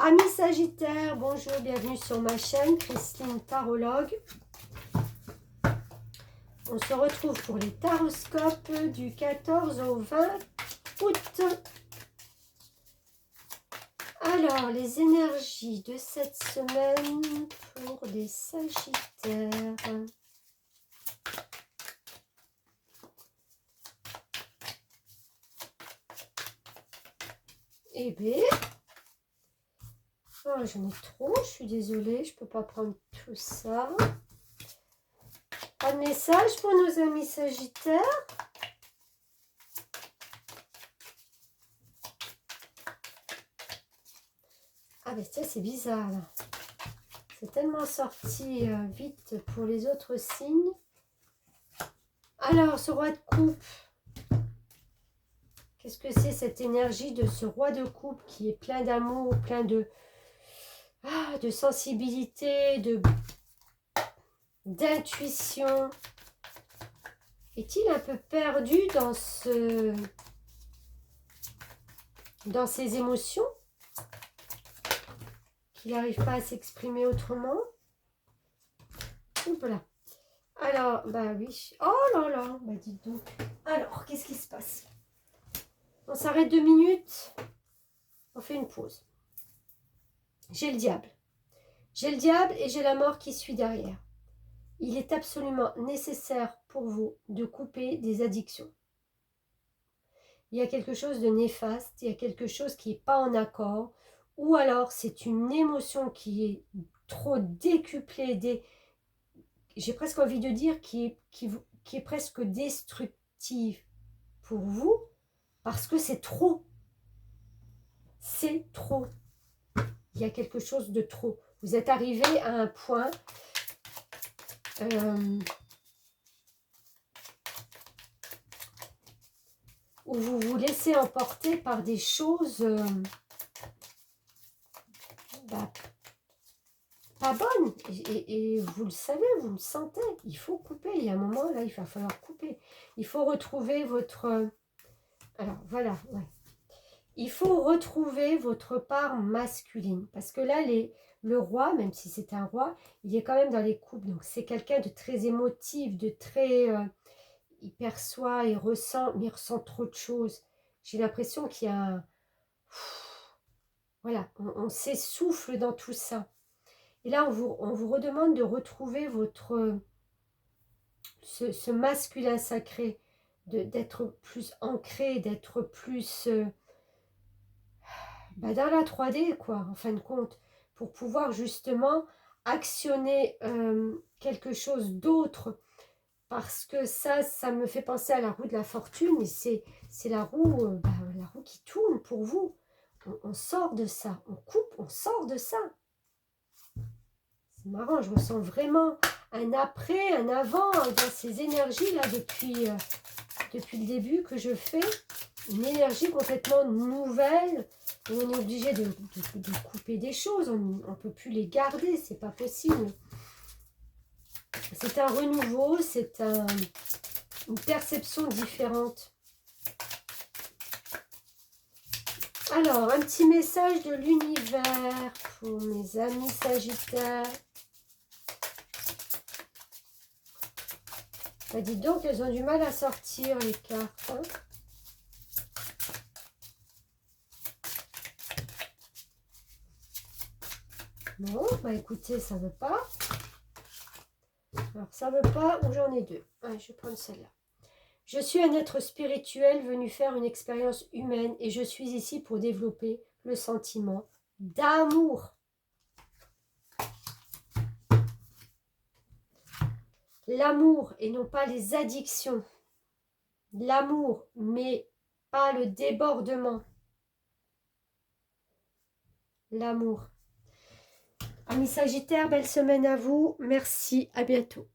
Amis Sagittaires, bonjour, bienvenue sur ma chaîne, Christine Tarologue. On se retrouve pour les taroscopes du 14 au 20 août. Alors, les énergies de cette semaine pour les Sagittaires. Eh bien, oh, j'en ai trop, je suis désolée, je ne peux pas prendre tout ça. Pas de message pour nos amis Sagittaires. Ah ben ça c'est bizarre là. C'est tellement sorti vite pour les autres signes. Alors, ce roi de coupe. Qu'est-ce que c'est cette énergie de ce roi de coupe qui est plein d'amour, plein de sensibilité, d'intuition? Est-il un peu perdu dans ses émotions? Qu'il n'arrive pas à s'exprimer autrement? Voilà. Alors, bah oui. Oh là là, bah dites donc. Alors, qu'est-ce qui se passe? On s'arrête 2 minutes. On fait une pause. J'ai le diable. J'ai le diable et j'ai la mort qui suit derrière. Il est absolument nécessaire pour vous de couper des addictions. Il y a quelque chose de néfaste, il y a quelque chose qui n'est pas en accord, ou alors c'est une émotion qui est trop décuplée, j'ai presque envie de dire qui est presque destructive pour vous, parce que c'est trop. C'est trop. Il y a quelque chose de trop. Vous êtes arrivé à un point où vous vous laissez emporter par des choses pas bonnes. Et vous le savez, vous le sentez. Il faut couper. Il y a un moment, là, il va falloir couper. Il faut retrouver votre... Alors, voilà, ouais. Il faut retrouver votre part masculine. Parce que là, le roi, même si c'est un roi, il est quand même dans les couples. Donc, c'est quelqu'un de très émotif, de très... il perçoit, il ressent, mais il ressent trop de choses. J'ai l'impression qu'il y a un... Voilà, on s'essouffle dans tout ça. Et là, on vous redemande de retrouver ce masculin sacré, d'être plus ancré, d'être plus dans la 3D, quoi, en fin de compte, pour pouvoir justement actionner quelque chose d'autre. Parce que ça me fait penser à la roue de la fortune, et c'est la roue qui tourne pour vous. On sort de ça, on coupe, on sort de ça. C'est marrant, je ressens vraiment un après, un avant dans ces énergies-là depuis le début que je fais. Une énergie complètement nouvelle, où on est obligé de couper des choses, on ne peut plus les garder, c'est pas possible. C'est un renouveau, c'est une perception différente. Alors, un petit message de l'univers pour mes amis Sagittaires. Bah, dites donc, elles ont du mal à sortir les cartes. Hein. Bon, bah écoutez, ça ne veut pas. Alors, ça ne veut pas, ou j'en ai deux. Allez, je vais prendre celle-là. Je suis un être spirituel venu faire une expérience humaine et je suis ici pour développer le sentiment d'amour. L'amour et non pas les addictions. L'amour, mais pas le débordement. L'amour. Amis Sagittaires, belle semaine à vous. Merci, à bientôt.